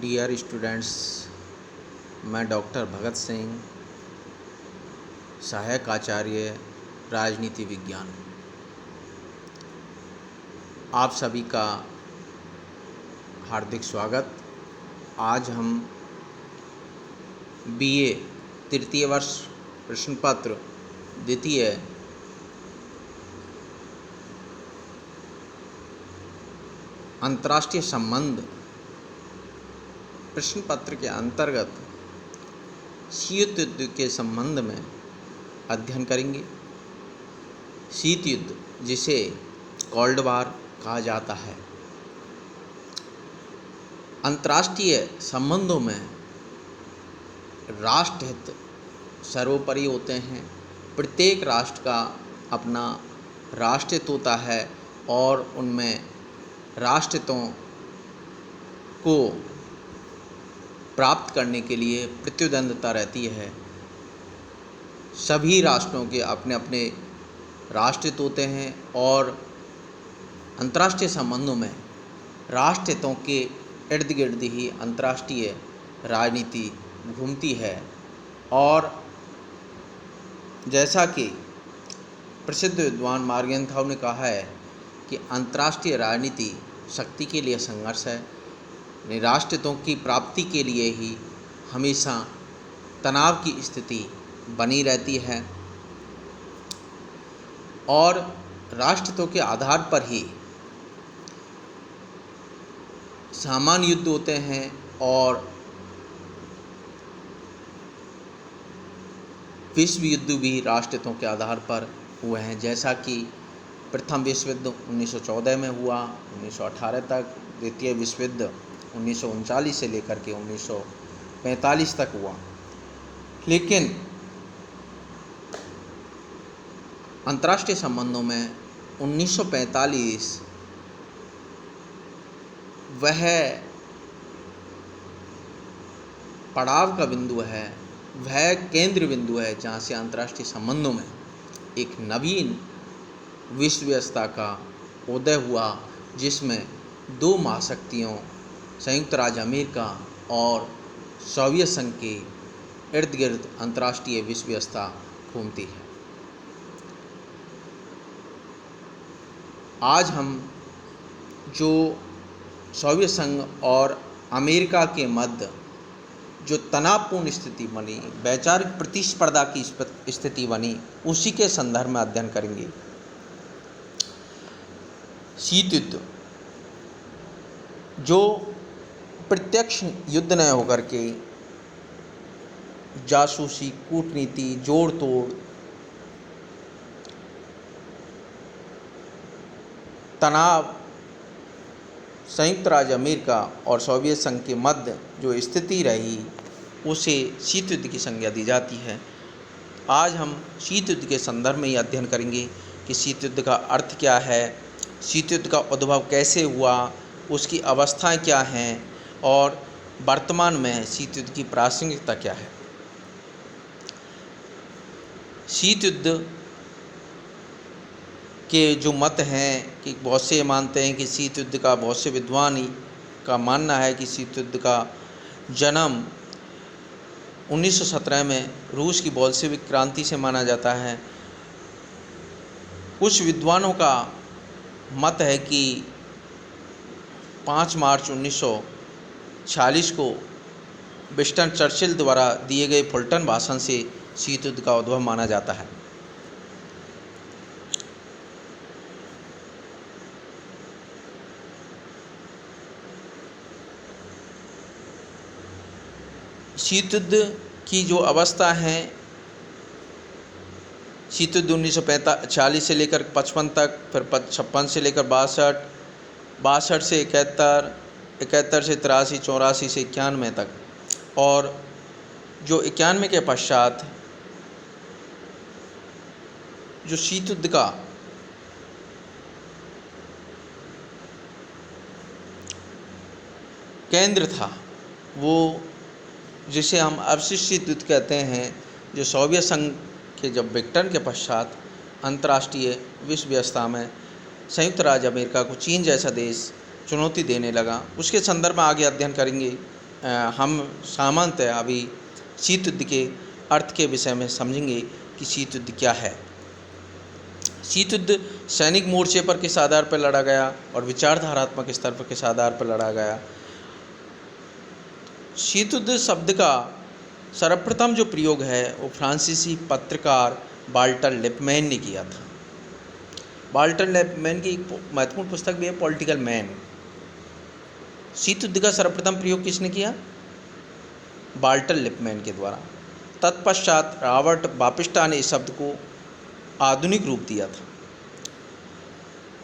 Dear students, मैं doctor Bhagat Singh, सहायक आचार्य राजनीति विज्ञान, आप सभी का हार्दिक स्वागत। आज हम बीए तृतीय वर्ष प्रश्न पत्र द्वितीय अंतर्राष्ट्रीय संबंध प्रश्न पत्र के अंतर्गत शीत युद्ध के संबंध में अध्ययन करेंगे। शीत युद्ध, जिसे कोल्ड वार कहा जाता है, अंतर्राष्ट्रीय संबंधों में राष्ट्रहित सर्वोपरि होते हैं। प्रत्येक राष्ट्र का अपना राष्ट्रहित होता है और उनमें राष्ट्रहितों को प्राप्त करने के लिए प्रतिद्वंद्विता रहती है। सभी राष्ट्रों के अपने अपने राष्ट्रहित होते हैं और अंतर्राष्ट्रीय संबंधों में राष्ट्रहितों के इर्द गिर्द ही अंतर्राष्ट्रीय राजनीति घूमती है। और जैसा कि प्रसिद्ध विद्वान मार्गेंथाउ ने कहा है कि अंतर्राष्ट्रीय राजनीति शक्ति के लिए संघर्ष है। राष्ट्रहितों की प्राप्ति के लिए ही हमेशा तनाव की स्थिति बनी रहती है और राष्ट्रहितों के आधार पर ही सामान्य युद्ध होते हैं और विश्व युद्ध भी राष्ट्रहितों के आधार पर हुए हैं। जैसा कि प्रथम विश्व युद्ध 1914 में हुआ 1918 तक, द्वितीय विश्व युद्ध 1939 से लेकर के 1945 तक हुआ। लेकिन अंतर्राष्ट्रीय संबंधों में 1945 वह पड़ाव का बिंदु है, वह केंद्र बिंदु है जहाँ से अंतर्राष्ट्रीय संबंधों में एक नवीन विश्व व्यवस्था का उदय हुआ, जिसमें दो महाशक्तियों संयुक्त राज्य अमेरिका और सोवियत संघ के इर्द गिर्द अंतर्राष्ट्रीय विश्व व्यवस्था घूमती है। आज हम जो सोवियत संघ और अमेरिका के मध्य जो तनावपूर्ण स्थिति बनी, वैचारिक प्रतिस्पर्धा की स्थिति बनी, उसी के संदर्भ में अध्ययन करेंगे। शीत युद्ध, जो प्रत्यक्ष युद्ध न होकर के जासूसी, कूटनीति, जोड़ तोड़, तनाव, संयुक्त राज्य अमेरिका और सोवियत संघ के मध्य जो स्थिति रही, उसे शीत युद्ध की संज्ञा दी जाती है। आज हम शीत युद्ध के संदर्भ में ही अध्ययन करेंगे कि शीत युद्ध का अर्थ क्या है, शीत युद्ध का उद्भव कैसे हुआ, उसकी अवस्थाएं क्या हैं और वर्तमान में शीत युद्ध की प्रासंगिकता क्या है। शीत युद्ध के जो मत हैं कि बहुत से मानते हैं कि शीत युद्ध का, बहुत से विद्वान का मानना है कि शीत युद्ध का जन्म 1917 में रूस की बोल्शेविक क्रांति से माना जाता है। कुछ विद्वानों का मत है कि 5 मार्च 1946 को विंस्टन चर्चिल द्वारा दिए गए फुलटन भाषण से शीत युद्ध का उद्भव माना जाता है। शीत युद्ध की जो अवस्था है, शीत युद्ध 1940 से लेकर 55 तक, फिर 56 से लेकर 62, 62 से 71, 71 से 83, 84 से 91 तक, और जो 91 के पश्चात जो शीत युद्ध का केंद्र था, वो जिसे हम अवशिष्ट शीत युद्ध कहते हैं, जो सोवियत संघ के जब विघटन के पश्चात अंतर्राष्ट्रीय विश्व व्यवस्था में संयुक्त राज्य अमेरिका को चीन जैसा देश चुनौती देने लगा, उसके संदर्भ में आगे अध्ययन करेंगे। हम सामान्यतः अभी शीत युद्ध के अर्थ के विषय में समझेंगे कि शीत युद्ध क्या है। शीत युद्ध सैनिक मोर्चे पर किस आधार पर लड़ा गया और विचारधारात्मक स्तर पर किस आधार पर लड़ा गया। शीत युद्ध शब्द का सर्वप्रथम जो प्रयोग है वो फ्रांसीसी पत्रकार वाल्टर लिपमैन ने किया था। वाल्टर लिपमैन की एक महत्वपूर्ण पुस्तक भी है, पॉलिटिकल मैन। शीत युद्ध का सर्वप्रथम प्रयोग किसने किया? वाल्टर लिपमैन के द्वारा। तत्पश्चात रॉबर्ट बापिस्टा ने इस शब्द को आधुनिक रूप दिया था।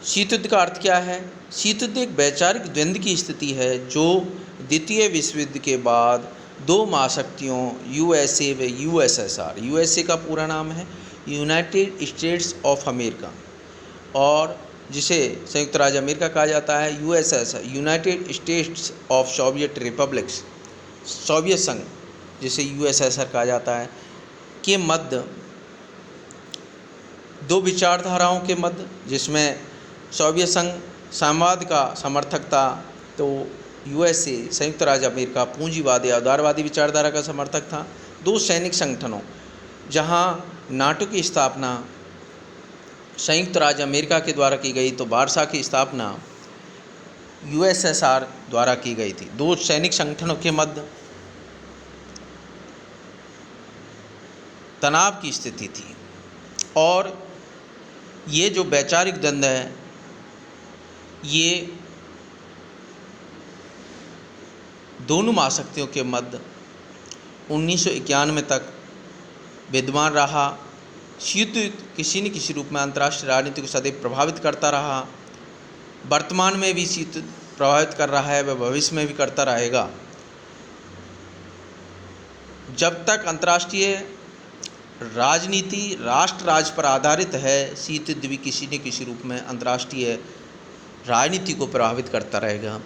शीत युद्ध का अर्थ क्या है? शीत युद्ध एक वैचारिक द्वंद्व की स्थिति है जो द्वितीय विश्व युद्ध के बाद दो महाशक्तियों यूएसए व यूएसएसआर, यूएसए का पूरा नाम है यूनाइटेड स्टेट्स ऑफ अमेरिका और जिसे संयुक्त राज्य अमेरिका कहा जाता है, USSR United states of Soviet republics, Soviet संघ जिसे यूएसएसआर कहा जाता है, के मध्य दो विचारधाराओं के मध्य, जिसमें सोवियत संघ साम्यवाद का समर्थक था तो यूएसए संयुक्त राज्य अमेरिका पूंजीवादी उदारवादी विचारधारा का समर्थक था। दो सैनिक संगठनों, जहां नाटो की स्थापना संयुक्त राज्य अमेरिका के द्वारा की गई तो वारसा की स्थापना यूएसएसआर द्वारा की गई थी। दो सैनिक संगठनों के मध्य तनाव की स्थिति थी और ये जो वैचारिक द्वंद्व है ये दोनों महाशक्तियों के मध्य 1991 तक विद्यमान रहा। शीत युद्ध किसी न किसी रूप में अंतर्राष्ट्रीय राजनीति को सदैव प्रभावित करता रहा। वर्तमान में भी शीत युद्ध प्रभावित कर रहा है, वह भविष्य में भी करता रहेगा। जब तक अंतर्राष्ट्रीय राजनीति राष्ट्र राज्य पर आधारित है, शीत युद्ध भी किसी न किसी रूप में अंतर्राष्ट्रीय राजनीति को प्रभावित करता रहेगा।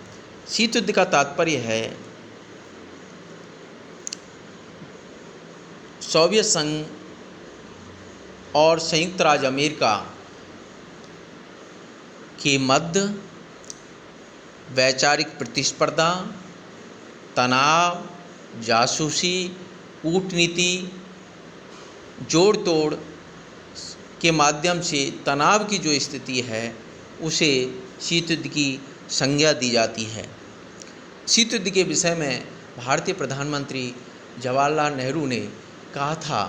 शीत युद्ध का तात्पर्य है सोवियत संघ और संयुक्त राज्य अमेरिका के मध्य वैचारिक प्रतिस्पर्धा, तनाव, जासूसी, कूटनीति, जोड़ तोड़ के माध्यम से तनाव की जो स्थिति है उसे शीत युद्ध की संज्ञा दी जाती है। शीत युद्ध के विषय में भारतीय प्रधानमंत्री जवाहरलाल नेहरू ने कहा था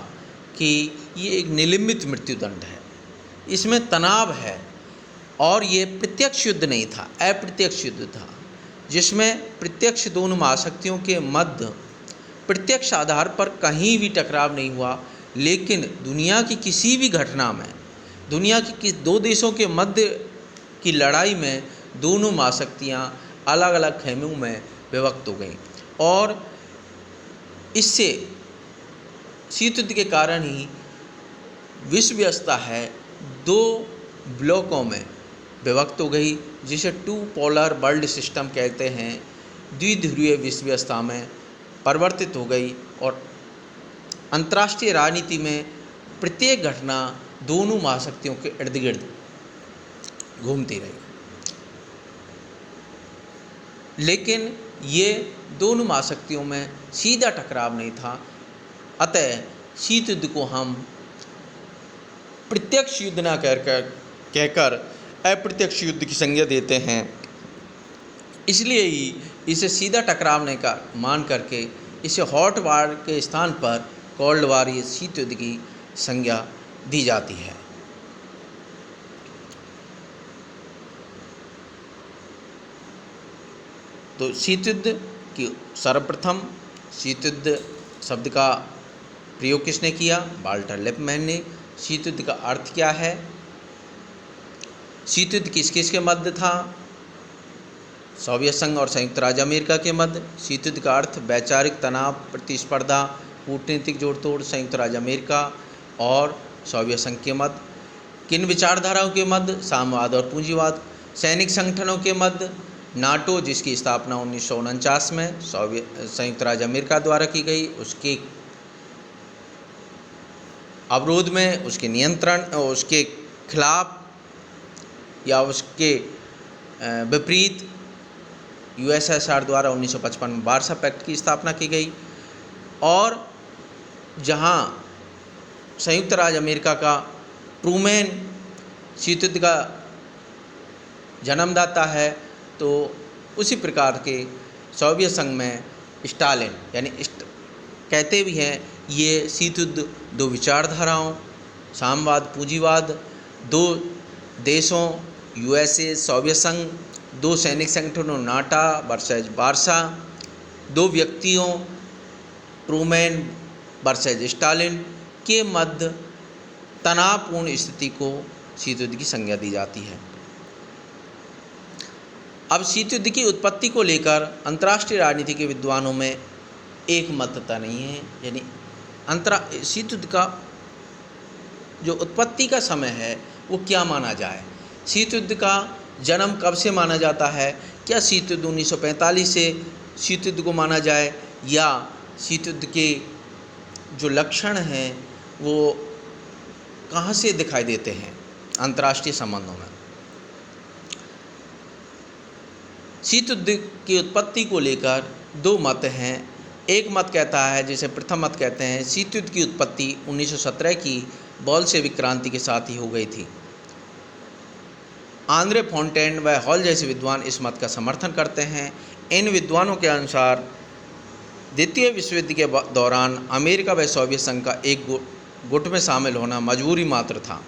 कि ये एक निलंबित मृत्युदंड है, इसमें तनाव है और ये प्रत्यक्ष युद्ध नहीं था, अप्रत्यक्ष युद्ध था, जिसमें प्रत्यक्ष दोनों महाशक्तियों के मध्य प्रत्यक्ष आधार पर कहीं भी टकराव नहीं हुआ, लेकिन दुनिया की किसी भी घटना में, दुनिया की दो देशों के मध्य की लड़ाई में दोनों महाशक्तियाँ अलग अलग खेमों में विभक्त हो गईं और इससे शीत युद्ध के कारण ही विश्व व्यवस्था है दो ब्लॉकों में विभक्त हो गई, जिसे टू पोलर वर्ल्ड सिस्टम कहते हैं, द्विध्रुवीय विश्व व्यवस्था में परिवर्तित हो गई और अंतर्राष्ट्रीय राजनीति में प्रत्येक घटना दोनों महाशक्तियों के इर्द गिर्द घूमती रही। लेकिन ये दोनों महाशक्तियों में सीधा टकराव नहीं था, अतः शीत युद्ध को हम प्रत्यक्ष युद्ध न कहकर अप्रत्यक्ष युद्ध की संज्ञा देते हैं। इसलिए ही इसे सीधा टकराव नहीं का मान करके इसे हॉट वार के स्थान पर कोल्ड वार या शीत युद्ध की संज्ञा दी जाती है। तो शीत युद्ध की सर्वप्रथम शीत युद्ध शब्द का प्रयोग किसने किया? वाल्टर लिपमैन ने। शीत युद्ध का अर्थ क्या है? शीत युद्ध किस किस के मध्य था? सोवियत संघ और संयुक्त राज्य अमेरिका के मध्य। शीत युद्ध का अर्थ वैचारिक तनाव, प्रतिस्पर्धा, कूटनीतिक जोड़तोड़ संयुक्त राज्य अमेरिका और सोवियत संघ के मध्य। किन विचारधाराओं के मध्य? साम्यवाद और पूंजीवाद। सैनिक संगठनों के मध्य नाटो, जिसकी स्थापना 1949 में संयुक्त राज्य अमेरिका द्वारा की गई, उसके अवरोध में, उसके नियंत्रण, उसके खिलाफ या उसके विपरीत यूएसएसआर द्वारा 1955 में वार्सा पैक्ट की स्थापना की गई, और जहां संयुक्त राज्य अमेरिका का ट्रूमैन शीत युद्ध का जन्मदाता है, तो उसी प्रकार के सोवियत संघ में स्टालिन यानी कहते भी हैं ये शीत युद्ध दो विचारधाराओं, साम्यवाद पूंजीवाद, दो देशों यूएसए सोवियत संघ, दो सैनिक संगठनों नाटा वर्सेज वार्सा, दो व्यक्तियों ट्रूमैन वर्सेज स्टालिन के मध्य तनावपूर्ण स्थिति को शीत युद्ध की संज्ञा दी जाती है। अब शीत युद्ध की उत्पत्ति को लेकर अंतर्राष्ट्रीय राजनीति के विद्वानों में एक मतता नहीं है, यानी शीत युद्ध का जो उत्पत्ति का समय है वो क्या माना जाए। शीत युद्ध का जन्म कब से माना जाता है? क्या शीत युद्ध 1945 से शीत युद्ध को माना जाए, या शीत युद्ध के जो लक्षण हैं वो कहाँ से दिखाई देते हैं अंतर्राष्ट्रीय संबंधों में? शीत युद्ध की उत्पत्ति को लेकर दो मत हैं। एक मत कहता है, जिसे प्रथम मत कहते हैं, शीत युद्ध की उत्पत्ति 1917 की बोल्शेविक क्रांति के साथ ही हो गई थी। आंद्रे फोंटेन व हॉल जैसे विद्वान इस मत का समर्थन करते हैं। इन विद्वानों के अनुसार द्वितीय विश्व युद्ध के दौरान अमेरिका व सोवियत संघ का एक गुट में शामिल होना मजबूरी मात्र था।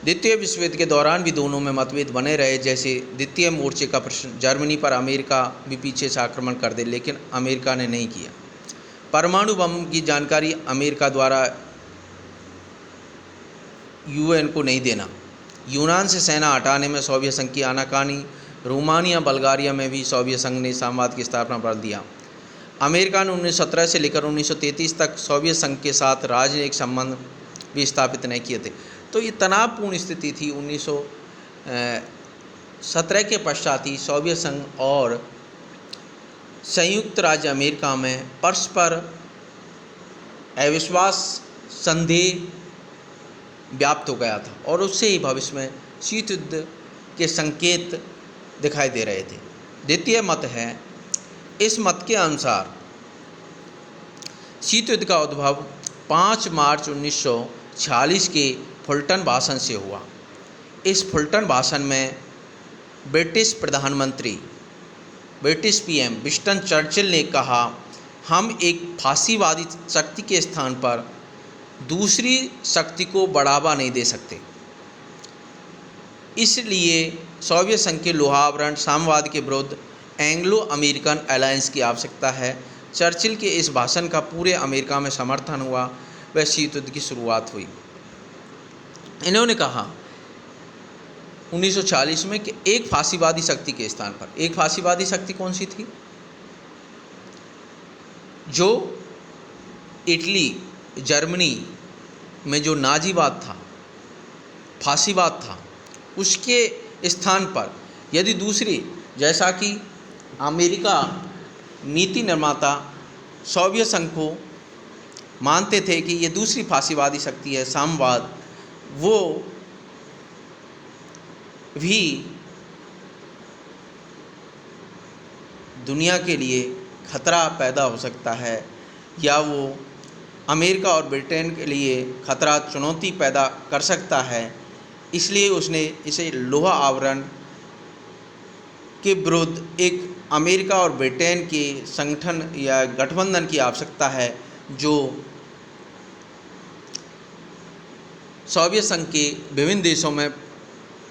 द्वितीय विश्व युद्ध के दौरान भी दोनों में मतभेद बने रहे। जैसे द्वितीय मोर्चे का प्रश्न, जर्मनी पर अमेरिका भी पीछे से आक्रमण कर दे, लेकिन अमेरिका ने नहीं किया। परमाणु बम की जानकारी अमेरिका द्वारा यूएन को नहीं देना, यूनान से सेना हटाने में सोवियत संघ की आनाकानी, रोमानिया बल्गारिया में भी सोवियत संघ ने साम्यवाद की स्थापना कर दिया। अमेरिका ने 1917 से लेकर 1933 तक सोवियत संघ के साथ राजनयिक संबंध भी स्थापित नहीं किए थे। तो ये तनावपूर्ण स्थिति थी। 1917 के पश्चात ही सोवियत संघ और संयुक्त राज्य अमेरिका में परस्पर अविश्वास संदेह व्याप्त हो गया था, और उससे ही भविष्य में शीत युद्ध के संकेत दिखाई दे रहे थे। द्वितीय मत है, इस मत के अनुसार शीत युद्ध का उद्भव 5 मार्च 1946 के फुल्टन भाषण से हुआ। इस फुल्टन भाषण में ब्रिटिश प्रधानमंत्री, ब्रिटिश पीएम विंस्टन चर्चिल ने कहा, हम एक फासीवादी शक्ति के स्थान पर दूसरी शक्ति को बढ़ावा नहीं दे सकते, इसलिए सोवियत संघ के लोहावरण साम्यवाद के विरुद्ध एंग्लो अमेरिकन अलायंस की आवश्यकता है। चर्चिल के इस भाषण का पूरे अमेरिका में समर्थन हुआ व शीत युद्ध की शुरुआत हुई। इन्होंने कहा 1940 में कि एक फासीवादी शक्ति के स्थान पर, एक फासीवादी शक्ति कौन सी थी? जो इटली, जर्मनी में जो नाजीवाद था, फासीवाद था, उसके स्थान पर यदि दूसरी, जैसा कि अमेरिका नीति निर्माता सोवियत संघ को मानते थे कि ये दूसरी फासीवादी शक्ति है साम्यवाद, वो भी दुनिया के लिए खतरा पैदा हो सकता है, या वो अमेरिका और ब्रिटेन के लिए खतरा, चुनौती पैदा कर सकता है। इसलिए उसने इसे लोहा आवरण के विरुद्ध एक अमेरिका और ब्रिटेन के संगठन या गठबंधन की आवश्यकता है, जो सोवियत संघ के विभिन्न देशों में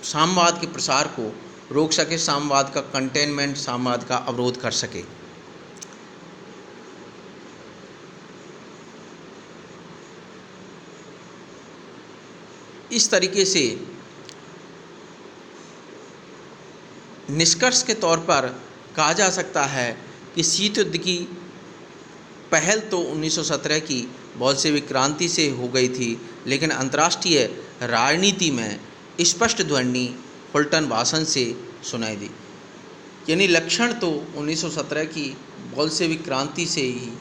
साम्यवाद के प्रसार को रोक सके, साम्यवाद का कंटेनमेंट, साम्यवाद का अवरोध कर सके। इस तरीके से निष्कर्ष के तौर पर कहा जा सकता है कि शीत युद्ध की पहल तो 1917 की बोल्शेविक क्रांति से हो गई थी, लेकिन अंतर्राष्ट्रीय राजनीति में स्पष्ट ध्वनि फुल्टन भाषण से सुनाई दी। यानी लक्षण तो 1917 की बोल्शेविक क्रांति से ही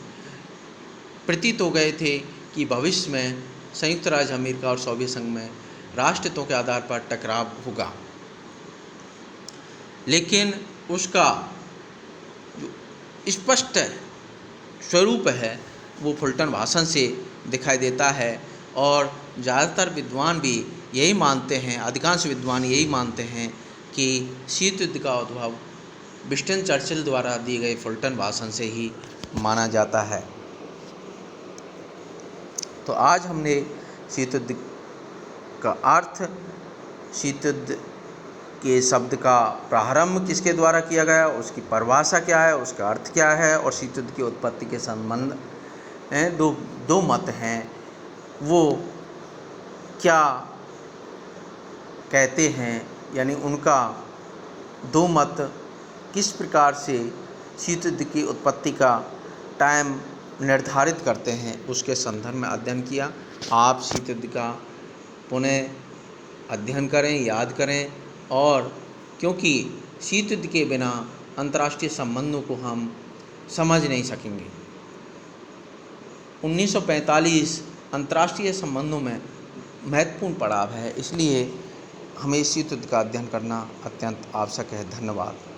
प्रतीत हो गए थे कि भविष्य में संयुक्त राज्य अमेरिका और सोवियत संघ में राष्ट्रहितों के आधार पर टकराव होगा, लेकिन उसका स्पष्ट स्वरूप है वो फुलटन भाषण से दिखाई देता है। और ज़्यादातर विद्वान भी यही मानते हैं, अधिकांश विद्वान यही मानते हैं कि शीत युद्ध का उद्भव विंस्टन चर्चिल द्वारा दी गई फुलटन भाषण से ही माना जाता है। तो आज हमने शीत युद्ध का अर्थ, शीत युद्ध के शब्द का प्रारंभ किसके द्वारा किया गया, उसकी परिभाषा क्या है, उसका अर्थ क्या है, और शीत युद्ध की उत्पत्ति के संबंध दो मत हैं, वो क्या कहते हैं, यानी उनका दो मत किस प्रकार से शीत युद्ध की उत्पत्ति का टाइम निर्धारित करते हैं, उसके संदर्भ में अध्ययन किया। आप शीत युद्ध का पुनः अध्ययन करें, याद करें, और क्योंकि शीत युद्ध के बिना अंतर्राष्ट्रीय संबंधों को हम समझ नहीं सकेंगे। 1945 अंतर्राष्ट्रीय संबंधों में महत्वपूर्ण पड़ाव है, इसलिए हमें शीत युद्ध का अध्ययन करना अत्यंत आवश्यक है। धन्यवाद।